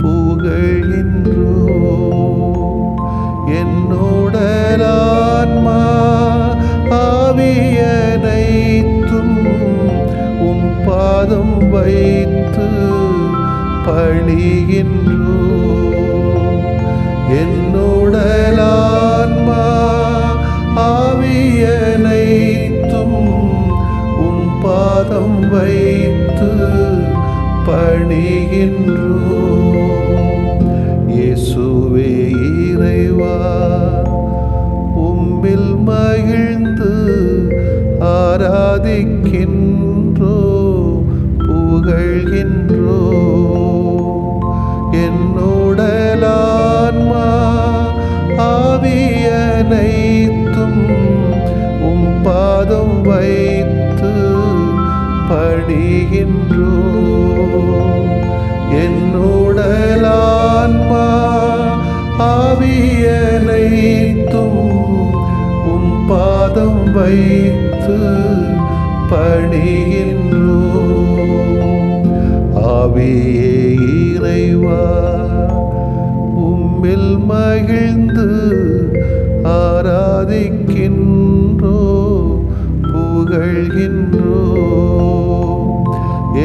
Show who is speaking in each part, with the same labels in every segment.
Speaker 1: புகழ்கின்றோம். என்னுடலான்மா ஆவியனைத்தும் உம் பாதம் வைத்து பணிகின்றோம். என்னுடலான்மா ஆவியனைத்தும் உம் பாதம் வைத்து பணிகின்றோம். இயேசுவே இறைவா, உம்மில் மகிழ்ந்து ஆராதிக்கின்றோம், புகழ்கின்றோம். என்னுடலான்மா ஆவியனைத்தும் உம் பாதம் வைத்து பணிகின்றோம். என்னுடலான்மா ஆவியனைத்தும் உம் பாதம் வைத்து பணிகின்றோம். ஆவியே இறைவா, உம்மில் மகிழ்ந்து ஆராதிக்கின்றோம், புகழ்கின்றோம்.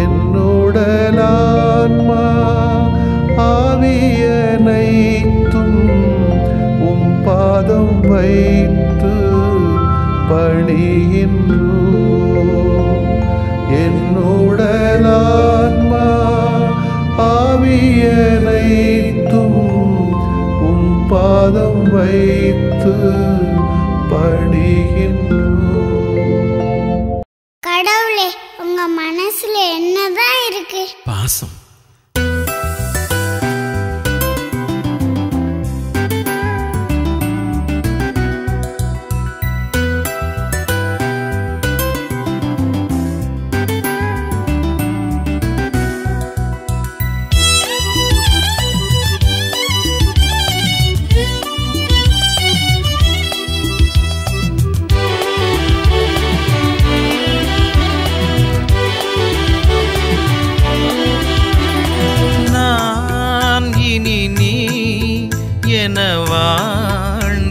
Speaker 1: என்னுடலான்மா ஆவியனைத்தும் உம் பாதம் வைத்து பணிகின்றோம். என்னுடலான்மா ஆவியனைத்தும் உம் பாதம் வைத்து பணிகின்றோம்.
Speaker 2: கடவுளே, உங்க மனசுல என்னதான் இருக்கு?
Speaker 3: பாசம்.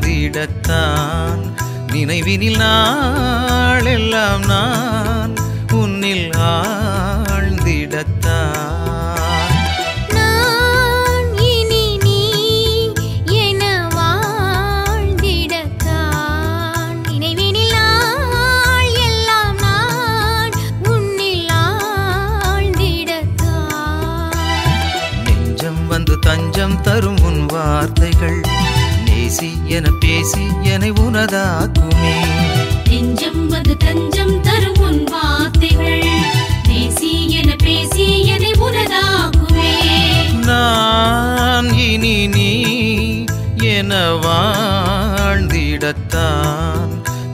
Speaker 3: வாழ்ந்திடத்தான் நினைவினில் நாளெல்லாம் நான் உன்னில் ஆழ்ந்திடத்தான்.
Speaker 4: நான் இனி நீ என வாழ்ந்திடத்தான் நினைவினில் நாள் எல்லாம் நான் உன்னில் ஆழ்ந்திடத்தான்.
Speaker 3: நெஞ்சம் வந்து தஞ்சம் தரும் உன் வார்த்தைகள் நேசி என பேசி என்னை உனதாக்குமே.
Speaker 4: நெஞ்சம் வந்து தஞ்சம் தரும் உன் வார்த்தைகள் நேசி என பேசி என்னை உனதாக்குமே.
Speaker 3: நான் இனி நீ என வாழ்ந்திடத்தான்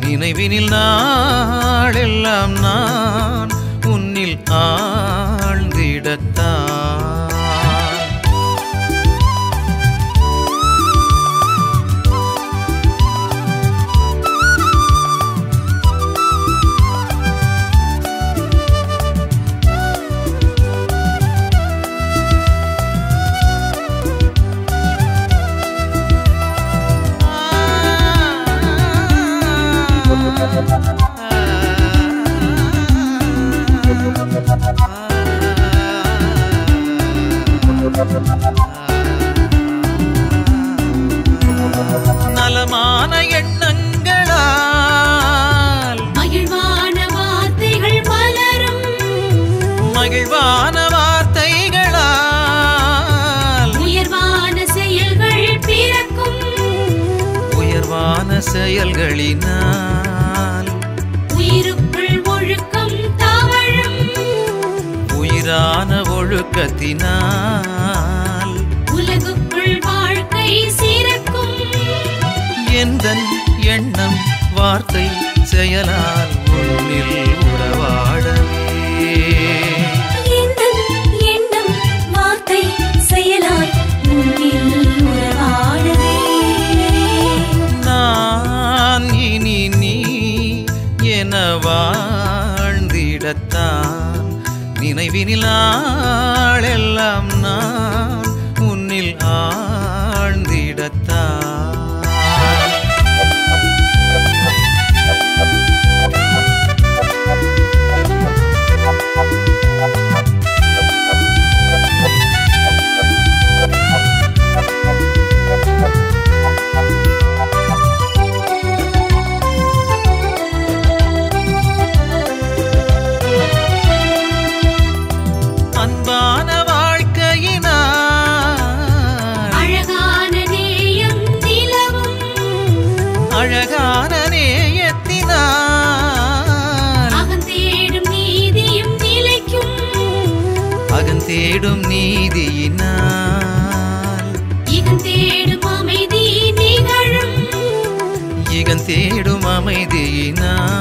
Speaker 3: நினைவினில் நாளெல்லாம் நான் உன்னில் ஆழ்ந்திடத்தான். நலமான எண்ணங்களால்
Speaker 4: மகிழ்வான வார்த்தைகள் மலரும்,
Speaker 3: மகிழ்வான வார்த்தைகளால்
Speaker 4: உயர்வான செயல்கள் பிறக்கும்,
Speaker 3: உயர்வான செயல்களினால்
Speaker 4: உயிருக்குள் ஒழுக்கம் தவழும்,
Speaker 3: உயிரான ஒழுக்கத்தினால்
Speaker 4: உலகுக்குள் வாழ்க்கை சிறக்கும்.
Speaker 3: எந்தன் எண்ணம் வார்த்தை செயலால் உன்னில் உறவாடவே.
Speaker 4: எந்தன் எண்ணம் வார்த்தை செயலால் உன்னில் உறவாடவே.
Speaker 3: நான் இனி நீ என வாழ்ந்திடத்தான் நினைவினில் நாளெல்லாம் நான் உன்னில் ஆழ்ந்திடத்தான். அன்பான வாழ்க்கையினால்
Speaker 4: அழகான நேயம் நிலவும்,
Speaker 3: அழகான நேயத்தினால்
Speaker 4: அகந்தேடும் நீதியும் நிலைக்கும்,
Speaker 3: அகந்தேடும் நீதியினால்
Speaker 4: இகந்தேடும் அமைதி நிகழும்,
Speaker 3: இகந்தேடும் அமைதியினால்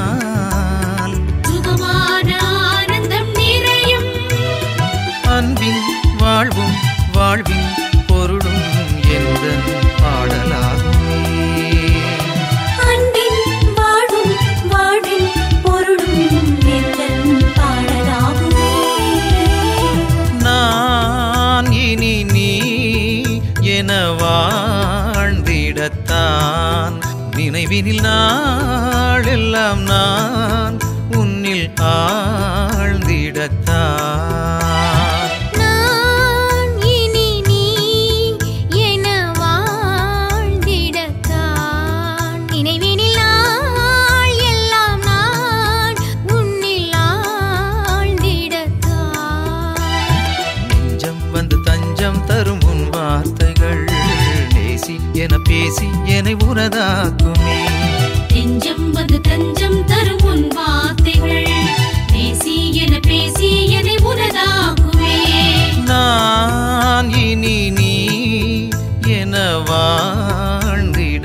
Speaker 4: சுகமான ஆனந்தம் நிறையும்,
Speaker 3: அன்பின் வாழ்வும் வாழ்வின் பொருளும் எந்தன் பாடலாகுமே.
Speaker 4: அன்பின் வாழும் வாழ்வின் பொருளும் எந்தன் பாடலாகுமே.
Speaker 3: நான் இனி நீ என வாழ்ந்திடத்தான். நினைவினில் நாளெல்லாம் நான் உன்னில் ஆழ்ந்திடத்தான்.
Speaker 4: நான் இனி நீ என வாழ்ந்திடத்தான். நினைவினில் நாள் எல்லாம் நான் உன்னில் ஆழ்ந்திடத்தான்.
Speaker 3: நெஞ்சம் வந்து தஞ்சம் தரும் உன் வார்த்தைகள் நேசி என பேசி என்னை உனதாக்குமே.
Speaker 4: நெஞ்சம் வந்து தஞ்சம் தரும் உன் வார்த்தைகள் பேசி என பேசி என்னை உனதாக்குவே.
Speaker 3: நான் இனி நீ என வாழ்ந்திடத்தான்.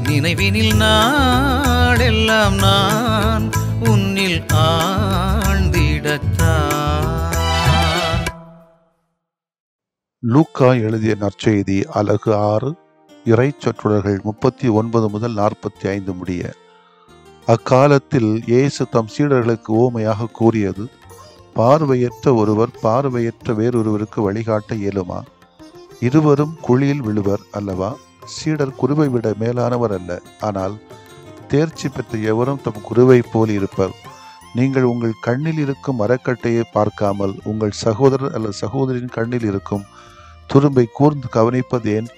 Speaker 3: நினைவினில் நாளெல்லாம் நான் உன்னில் ஆழ்ந்திடத்தான்.
Speaker 1: லூக்கா எழுதிய நற்செய்தி அலகு 6 இறை சொற்றொடர்கள் 39 முதல் 45 முடிய. அக்காலத்தில் இயேசு தம் சீடர்களுக்கு உவமையாக கூறியது, பார்வையற்ற ஒருவர் பார்வையற்ற வேறொருவருக்கு வழிகாட்ட இயலுமா? இருவரும் குழியில் விழுவர் அல்லவா? சீடர் குருவை விட மேலானவர் அல்ல, ஆனால் தேர்ச்சி பெற்ற எவரும் தம் குருவை போல் இருப்பர். நீங்கள் உங்கள் கண்ணில் இருக்கும் மரக்கட்டையை பார்க்காமல் உங்கள் சகோதரர் அல்லது சகோதரின் கண்ணில் இருக்கும் துரும்பை கூர்ந்து கவனிப்பது ஏன்?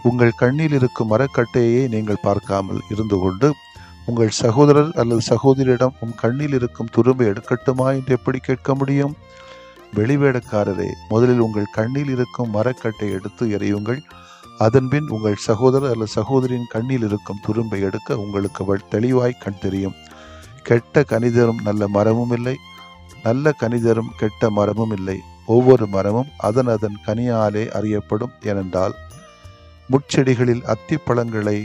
Speaker 1: உங்கள் கண்ணில் இருக்கும் மரக்கட்டையை நீங்கள் பார்க்காமல் இருந்து கொண்டு உங்கள் சகோதரர் அல்லது சகோதரியிடம் உன் கண்ணில் இருக்கும் துரும்பை எடுக்கட்டுமா என்று எப்படி கேட்க முடியும்? வெளிவேடக்காரரே, முதலில் உங்கள் கண்ணில் இருக்கும் மரக்கட்டை எடுத்து எறியுங்கள். அதன்பின் உங்கள் சகோதரர் அல்லது சகோதரியின் கண்ணில் இருக்கும் துரும்பை எடுக்க உங்களுக்கு தெளிவாய் கண் தெரியும். கெட்ட கனிதரும் நல்ல மரமும் இல்லை, நல்ல கனிதரும் கெட்ட மரமும் இல்லை. ஒவ்வொரு மரமும் அதன் அதன் கனியாலே அறியப்படும். ஏனென்றால் முட்செடிகளில் அத்திப்பழங்களை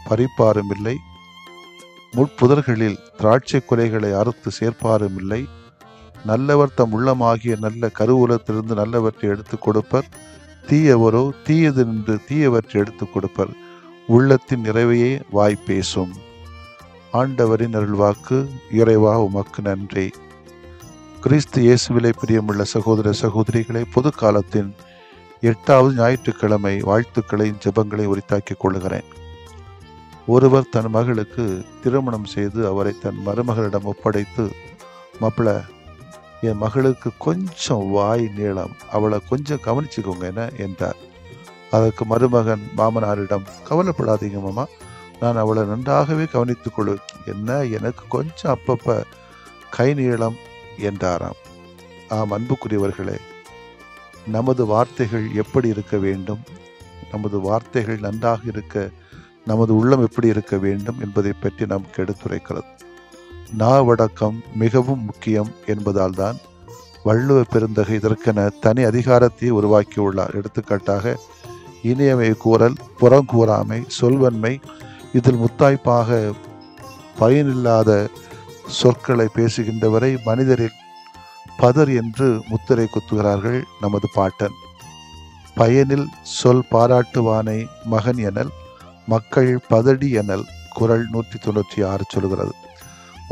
Speaker 1: பறிப்பாரும் இல்லை, முட்புதர்களில் திராட்சை குலைகளை அறுத்து சேர்ப்பாரும் இல்லை. நல்லவர் தம் உள்ளமாகிய நல்ல கருவூலத்திலிருந்து நல்லவற்றை எடுத்து கொடுப்பர், தீயவரோ தீயது நின்று தீயவற்றை எடுத்து கொடுப்பர். உள்ளத்தின் நிறைவையே வாய் பேசும். ஆண்டவரின் அருள்வாக்கு. இறைவா உமக்கு நன்றி. கிறிஸ்து இயேசுவிலே பிரியமுள்ள சகோதர சகோதரிகளை, பொது காலத்தின் 8வது ஞாயிற்றுக்கிழமை வாழ்த்துக்களையும் ஜெபங்களை உரித்தாக்கிக் கொள்கிறேன். ஒருவர் தன் மகளுக்கு திருமணம் செய்து அவரை தன் மருமகளிடம் ஒப்படைத்து, மாப்பிள்ள, என் மகளுக்கு கொஞ்சம் வாய் நீளம், அவளை கொஞ்சம் கவனிச்சுக்கோங்க என்ன என்றார். அதற்கு மருமகன் மாமனாரிடம், கவலைப்படாதீங்க மாமா, நான் அவளை நன்றாகவே கவனித்துக் கொள்வேன், என்ன எனக்கு கொஞ்சம் அப்பப்ப கை நீளம் என்றாராம். ஆம் அன்புக்குரியவர்களே, நமது வார்த்தைகள் எப்படி இருக்க வேண்டும், நமது வார்த்தைகள் நன்றாக இருக்க நமது உள்ளம் எப்படி இருக்க வேண்டும் என்பதை பற்றி நமக்கு எடுத்துரைக்கிறது. நாவடக்கம் மிகவும் முக்கியம் என்பதால் தான் வள்ளுவ பெருந்தகை இதற்கென தனி அதிகாரத்தை உருவாக்கியுள்ளார். எடுத்துக்காட்டாக, இனியவை கூறல், புறங்கூறாமை, சொல்வன்மை, இதில் முத்தாய்ப்பாக பயனில்லாத சொற்களை பேசுகின்றவரை மனிதரில் பதர் என்று முத்திரை குத்துகிறார்கள் நமது பாட்டன். பயனில் சொல் பாராட்டுவானை மகன் எனல், மக்கள் பதடி எனல் குறள் 196 சொல்கிறது.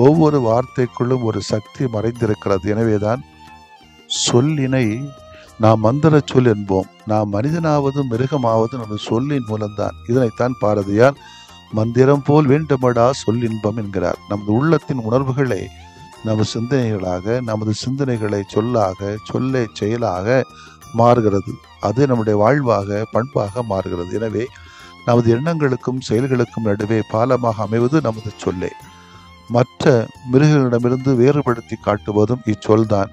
Speaker 1: ஒவ்வொரு வார்த்தைக்குள்ளும் ஒரு சக்தி மறைந்திருக்கிறது. எனவேதான் சொல்லினை நாம் மந்திர சொல் என்போம். நாம் மனிதனாவதும் மிருகமாவதும் நமது சொல்லின் மூலம்தான். இதனைத்தான் பாரதியார் மந்திரம் போல் வேண்டுமடா சொல்லின்பம் என்கிறார். நமது உள்ளத்தின் உணர்வுகளை நமது சிந்தனைகளாக, நமது சிந்தனைகளை சொல்லாக, சொல்லை செயலாக மாறுகிறது. அது நம்முடைய வாழ்வாக, பண்பாக மாறுகிறது. எனவே நமது எண்ணங்களுக்கும் செயல்களுக்கும் நடுவே பாலமாக அமைவது நமது சொல்லே. மற்ற மிருகங்களிடமிருந்து வேறுபடுத்தி காட்டுவதும் இச்சொல்தான்.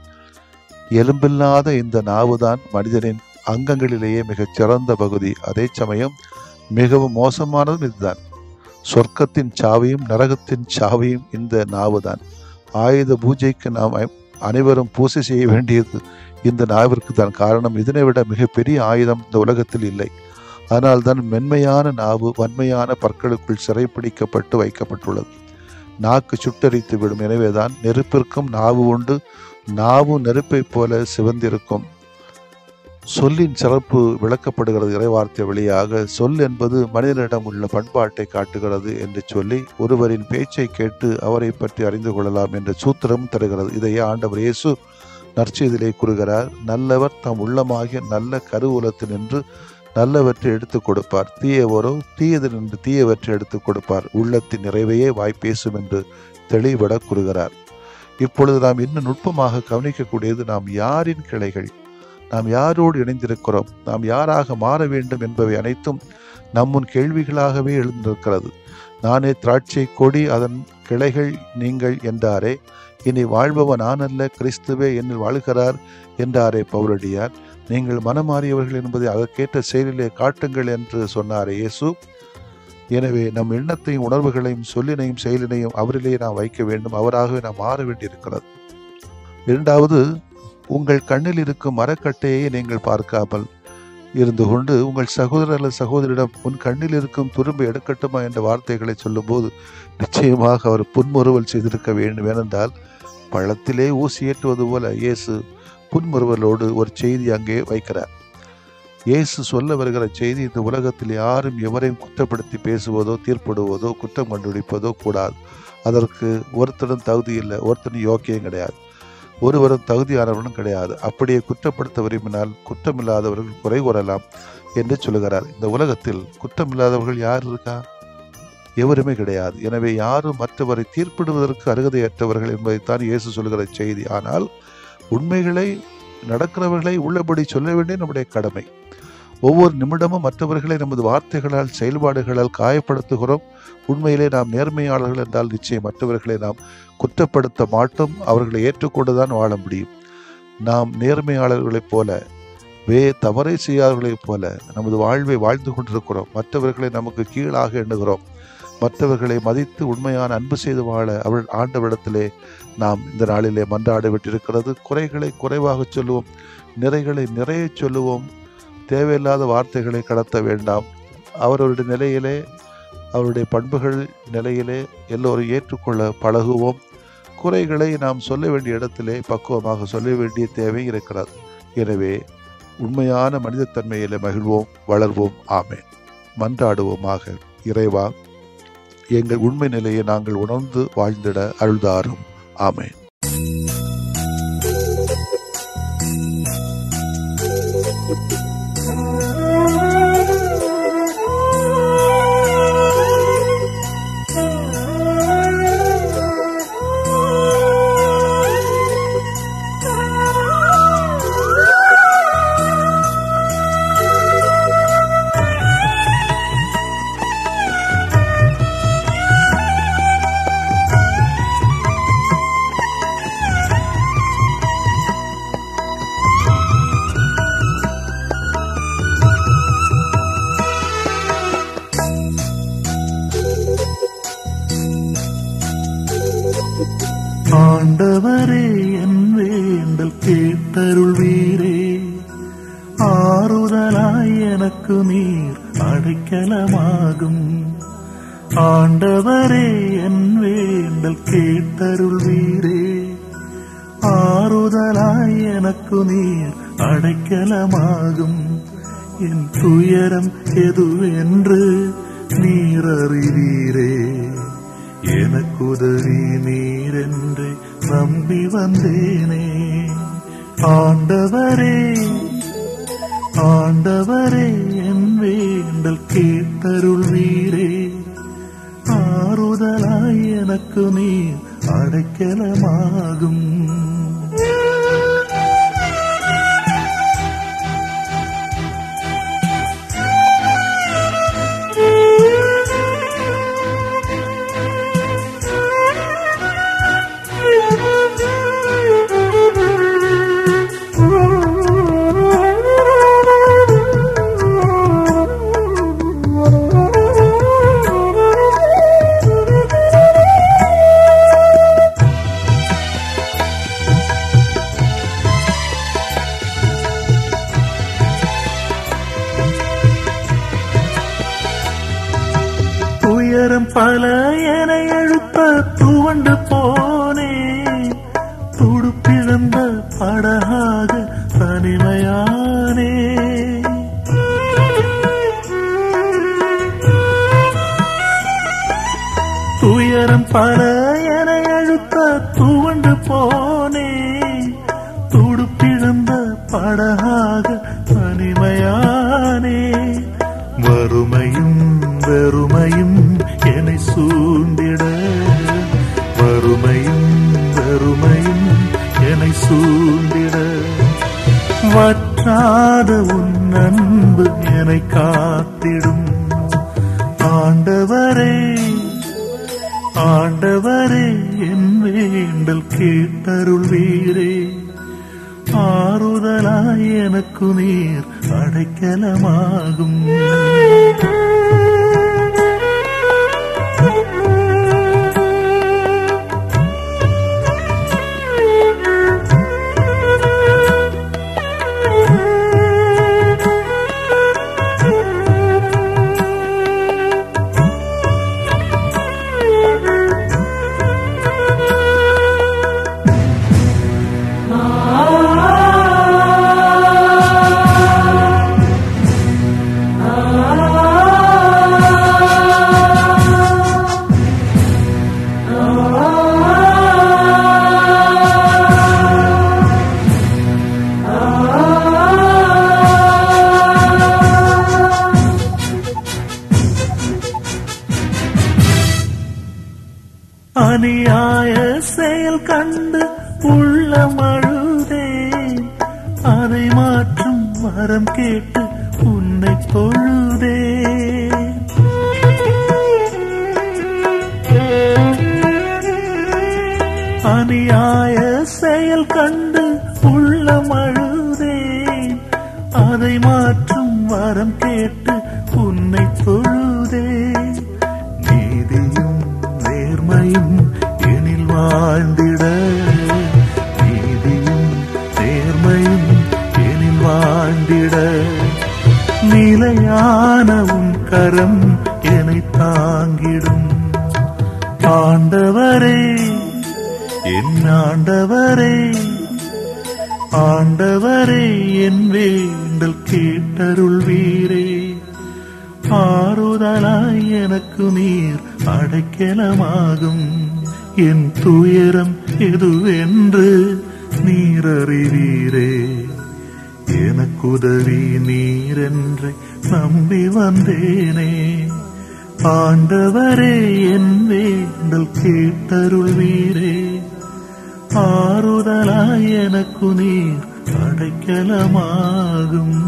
Speaker 1: எலும்பில்லாத இந்த நாவுதான் மனிதனின் அங்கங்களிலேயே மிகச் சிறந்த பகுதி. அதே சமயம் மிகவும் மோசமானதும் இதுதான். சொர்க்கத்தின் சாவியும் நரகத்தின் சாவியும் இந்த நாவுதான். ஆயுத பூஜைக்கு நாம் அனைவரும் பூசை செய்ய வேண்டியது இந்த நாவிற்கு தான். காரணம், இதனை விட மிகப்பெரிய ஆயுதம் இந்த உலகத்தில் இல்லை. அதனால்தான் மென்மையான நாவு வன்மையான பற்களுக்குள் சிறைப்பிடிக்கப்பட்டு வைக்கப்பட்டுள்ளது. நாக்கு சுட்டரித்து விடும். எனவேதான் நெருப்பிற்கும் நாவு உண்டு, நாவு நெருப்பை போல சிவந்திருக்கும். சொல்லின் சிறப்பு விளக்கப்படுகிறது இறைவார்த்தை வழியாக. சொல் என்பது மனிதனிடம் உள்ள பண்பாட்டை காட்டுகிறது என்று சொல்லி ஒருவரின் பேச்சை கேட்டு அவரை பற்றி அறிந்து கொள்ளலாம் என்ற சூத்திரம் தருகிறது. இதையே ஆண்டவர் இயேசு நற்செய்தியிலே கூறுகிறார். நல்லவர் தம் உள்ளமாகிய நல்ல கருவூலத்தில் நின்று நல்லவற்றை எடுத்துக் கொடுப்பார், தீயவரோ தீயது நின்று தீயவற்றை எடுத்துக் கொடுப்பார். உள்ளத்தின் நிறைவையே வாய் பேசும் என்று தெளிவுபட கூறுகிறார். இப்பொழுது நாம் இன்னும் நுட்பமாக கவனிக்கக்கூடியது நாம் யாரின் கிளைகள், நாம் யாரோடு இணைந்திருக்கிறோம், நாம் யாராக மாற வேண்டும் என்பவை அனைத்தும் நம்முன் கேள்விகளாகவே எழுந்திருக்கிறது. நானே திராட்சை கொடி, அதன் கிளைகள் நீங்கள் என்றாரே. இனி வாழ்பவன் நான் அல்ல, கிறிஸ்துவே என்னில் வாழ்கிறார் என்றாரே பவுலடியார். நீங்கள் மனமாறியவர்கள் என்பதை அதற்கேற்ற செயலிலே காட்டுங்கள் என்று சொன்னாரே இயேசு. எனவே நம் எண்ணத்தையும் உணர்வுகளையும் சொல்லினையும் செயலினையும் அவரிலேயே நாம் வைக்க வேண்டும். அவராகவே நாம் மாற வேண்டியிருக்கிறது. இரண்டாவது, உங்கள் கண்ணில் இருக்கும் மரக்கட்டையை நீங்கள் பார்க்காமல் இருந்து கொண்டு உங்கள் சகோதரர் அல்லது சகோதரிடம் உன் கண்ணில் இருக்கும் துரும்பை எடுக்கட்டுமா என்ற வார்த்தைகளை சொல்லும்போது நிச்சயமாக அவர் புன்முறுவல் செய்திருக்க வேண்டும். ஏனென்றால் பழத்திலே ஊசி ஏற்றுவது போல இயேசு புன்முறுவலோடு ஒரு செய்தி அங்கே வைக்கிறார். இயேசு சொல்ல வருகிற செய்தி, இந்த உலகத்தில் யாரும் எவரையும் குற்றப்படுத்தி பேசுவதோ தீர்ப்பிடுவதோ குற்றம் கண்டுபிடிப்பதோ கூடாது. அதற்கு ஒருத்தரும் தகுதி இல்லை, ஒருத்தரும் யோக்கியம் கிடையாது, ஒருவரும் தகுதியானவர்களும் கிடையாது. அப்படியே குற்றப்படுத்த விரும்பினால் குற்றமில்லாதவர்கள் குறை கூறலாம் என்று சொல்லுகிறார். இந்த உலகத்தில் குற்றமில்லாதவர்கள் யார் இருக்கா? எவருமே கிடையாது. எனவே யாரும் மற்றவரை தீர்ப்பிடுவதற்கு அருகதையற்றவர்கள் என்பதைத்தான் இயேசு சொல்லுகிற செய்தி. ஆனால் உண்மைகளை, நடக்கிறவர்களை உள்ளபடி சொல்ல வேண்டிய நம்முடைய கடமை. ஒவ்வொரு நிமிடமும் மற்றவர்களை நமது வார்த்தைகளால், செயல்பாடுகளால் காயப்படுத்துகிறோம். உண்மையிலே நாம் நேர்மையாளர்கள் என்றால் நிச்சயம் மற்றவர்களை நாம் குற்றப்படுத்த மாட்டோம். அவர்களை ஏற்றுக்கொண்டுதான் வாழ முடியும். நாம் நேர்மையாளர்களைப் போல, தவறை செய்யாதவர்களைப் போல நமது வாழ்வை வாழ்ந்து கொண்டிருக்கிறோம். மற்றவர்களை நமக்கு கீழாக எண்ணுகிறோம். மற்றவர்களை மதித்து உண்மையான அன்பு செய்து வாழ அவள் ஆண்டவரிடத்திலே நாம் இந்த நாளிலே மன்றாட விட்டிருக்கிறது. குறைகளை குறைவாக சொல்லுவோம், நிறைகளை நிறைய சொல்லுவோம். தேவையில்லாத வார்த்தைகளை கடத்த வேண்டாம். அவருடைய நிலையிலே, அவருடைய பண்புகள் நிலையிலே எல்லோரும் ஏற்றுக்கொள்ள பழகுவோம். குறைகளை நாம் சொல்ல வேண்டிய இடத்திலே பக்குவமாக சொல்ல வேண்டிய தேவை இருக்கிறது. எனவே உண்மையான மனிதத்தன்மையிலே மகிழ்வோம், வளர்வோம். ஆமென். மன்றாடுவோமாக. இறைவா, எங்கள் உண்மை நிலையை நாங்கள் உணர்ந்து வாழ்ந்திட அருள்தாரும். ஆமென்.
Speaker 5: ஆண்டவரே, என் வேண்டல் கேட்டருள்வீரே. ஆறுதலாய் எனக்கு நீர் அடைக்கலமாகும். ஆண்டவரே, என் வேண்டல் கேட்டருள்வீரே. ஆறுதலாய் எனக்கு நீர் அடைக்கலமாகும். என் துயரம் எதுவென்று நீர் அறிவீரே. எனக்குதவி நீரென்று நம்பி வந்தேனே. ஆண்டவரே ஆண்டவரே என் வேண்டல் கேட்டருள்வீரே. ஆறுதலாய் எனக்கு நீர் அடைக்கலமாகும். துயரம் பல என எழுப்ப துவண்டு போனே. துடுப்பிழந்த படகாக தனிமையானே. துயரம் பல என எழுப்ப துவண்டு போனே. துடுப்பிழந்த படகாக தனிமையானே. வறுமையும் வெறுமையும் என்னை சூழ்ந்திட. வறுமையும் வெறுமையும் என்னை சூழ்ந்திட. வற்றாத உன் அன்பு என்னை காத்திடும். ஆண்டவரே ஆண்டவரே என் வேண்டல் கேட்டருள்வீரே. ஆறுதலாய் எனக்கு நீர் அடைக்கலமாகும். அநியாய செயல் கண்டு உள்ளம் அழுதேன். அதை மாற்றும் வரம் கேட்டு உன்னை தொழுதேன். அநியாய செயல் கண்டு உள்ளம் அழுதேன். அதை மாற்றும் வரம் கேட்டு உன்னை தொழுதேன். நீதியும் நேர்மையும் எனில் வாழ்ந்திட. நீதியும் நேர்மையும் எனில் வாழ்ந்திட. நிலையான உன் கரம் என்னை தாங்கிடும். ஆண்டவரே என் ஆண்டவரே ஆண்டவரே என் வேண்டல் கேட்டருள்வீரே. ஆறுதலாய் எனக்கு நீர் அடைக்கலமாகும். என் துயரம் எதுவென்று நீர் அறிவீரே. எனக்குதவி நீரென்று நம்பி வந்தேனே. ஆண்டவரே என் வேண்டல் கேட்டருள்வீரே. ஆறுதலாய் எனக்கு நீர் அடைக்கலமாகும்.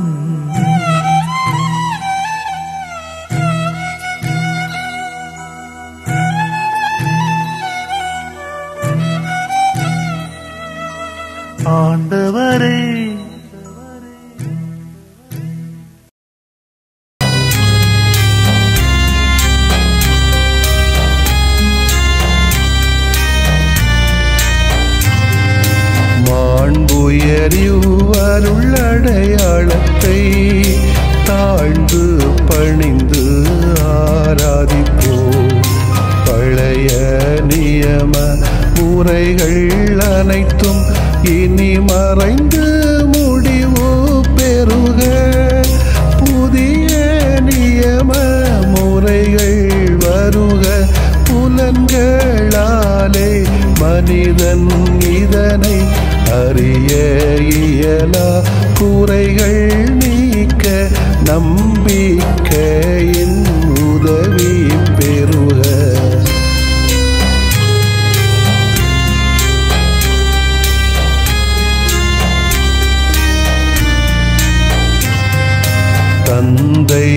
Speaker 5: ஆண்டவரே
Speaker 1: மாண்புயரியுள்ளடையாளத்தை தாழ்ந்து பணிந்து ஆராதிப்போம். பழைய நியம முறைகள் அனைத்தும் இனி மறைந்து முடிவு பெறுக. புதிய நியம முறைகள் வருக. புலன்கள்
Speaker 6: வார்த்தைகளாலே மனிதன் இதனை அறிய இயலா. குறைகள் நீக்க நம்பிக்கையின் உதவி பெறுக. தந்தை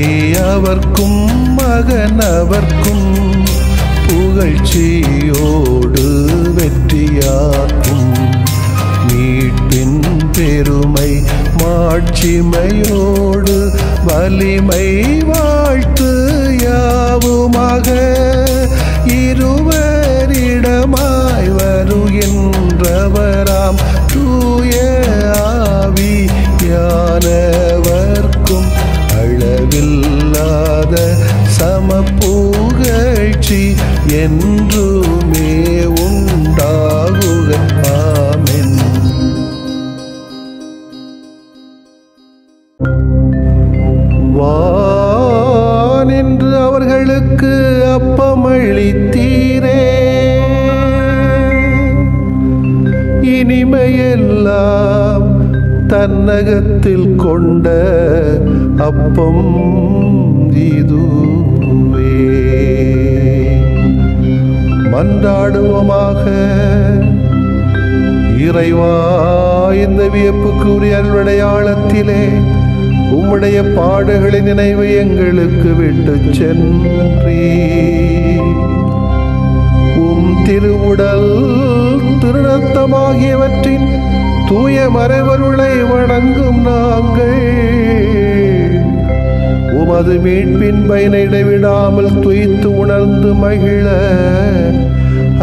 Speaker 6: அவர்க்கும் மகன் அவர்க்கும் புகழ்ச்சியோடு வெற்றியாக்கும். மீட்பின் பெருமை மாட்சிமையோடு வலிமை வாழ்த்து யாவுமாக. இருவரிடமாய் வருகின்றவராம் தூய ஆவியானவர்க்கும் அளவில்லாத சமப்புகழ்ச்சி என்றுமே உண்டாகுக. ஆமென். வானின்று அவர்களுக்கு அப்பமளித்தீரே, இனிமையெல்லாம் தன்னகத்தில் கொண்ட அப்பம் இதுவே. மன்றாடுவோமாக. இறைவா, இந்த வியப்புக்குரிய அருளடையாளத்திலே உம்முடைய பாடுகளின் நினைவு எங்களுக்கு விட்டு சென்றீ. உம் திருவுடல் திருநத்தமாகியவற்றின் தூய மறைவருளை வணங்கும் நாங்கள் உமது மீட்பின் பயனை இடைவிடாமல் துய்த்து உணர்ந்து மகிழ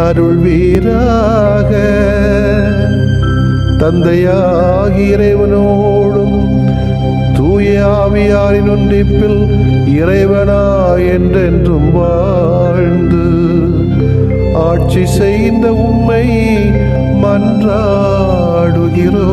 Speaker 6: அருள்வீராக. தந்தையாகி இறைவனோடும் தூய ஆவியாரின் ஒன்றிப்பில் இறைவனா என்றென்றும் வாழ்ந்து ஆட்சி செய்த உம்மை மன்றாடுகிறோ.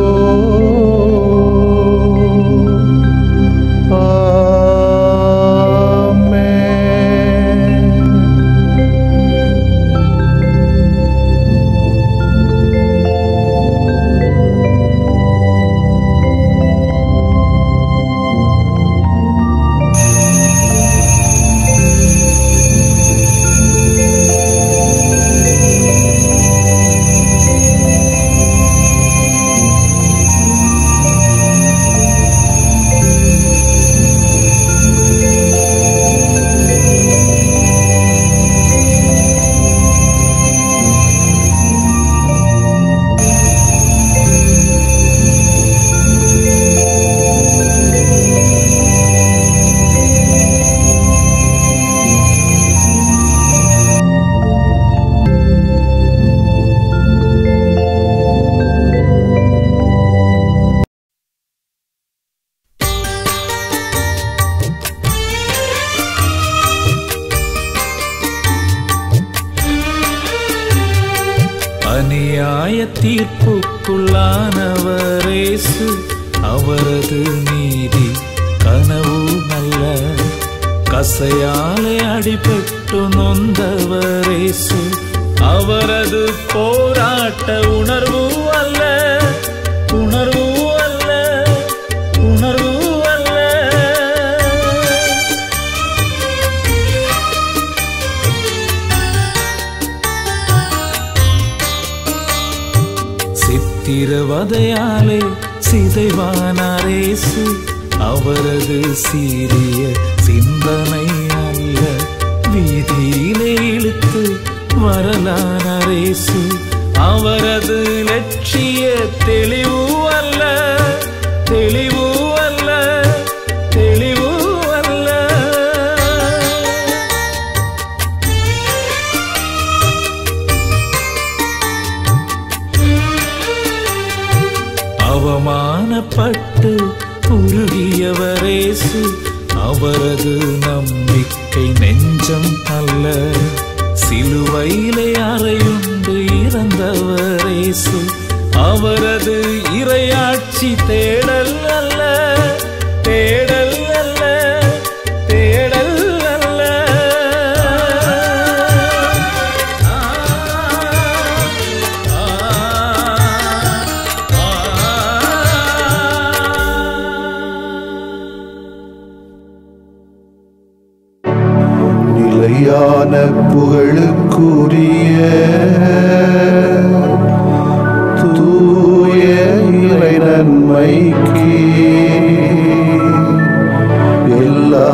Speaker 5: அநியாய தீர்ப்புக்குள்ளானவரேசு, அவரது நீதி கனவு நல்ல. கசையாலே அடிபட்டு நொந்தவரேசு, அவரது போராட்ட உணர்வு அல்ல, உணர்வு அல்ல, உணர்வு அல்ல. சித்திரவதையாலே சிதைவானாரேசு, அவரது சீரிய சிந்தனை அல்ல. வீதியிலே இழுத்து வரலானாரேசு, அவரது லட்சிய தெளிவு அல்ல, தெளிவு அல்ல, தெளிவு அல்ல. அவமானப்பட்டு உருகியவரேசு, அவரது நம்பிக்கை நெஞ்சம் அல்ல. சிலுவையிலே அறையுண்டு இறந்தவரேசு, அவரது இறையாட்சி தேடல் அல்ல, தேடல் அல்ல, தேடல் அல்ல.
Speaker 6: புகழுக்குரிய தூய இறை நன்மைக்கு எல்லா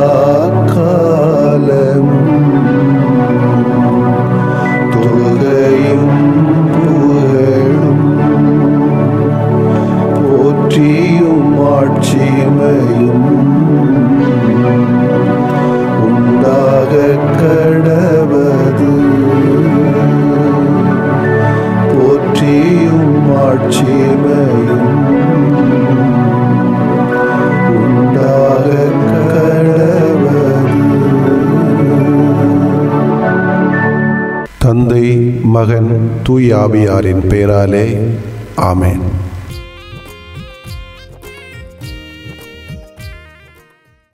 Speaker 6: காலமும் தொழுகையும் புகழும் போற்றியும் ஆட்சிமையும் உண்டாக கடவது. போற்றியும் ஆட்சிமையும் உண்டாக கடவது. தந்தை, மகன், தூய ஆவியாரின் பெயராலே ஆமென்.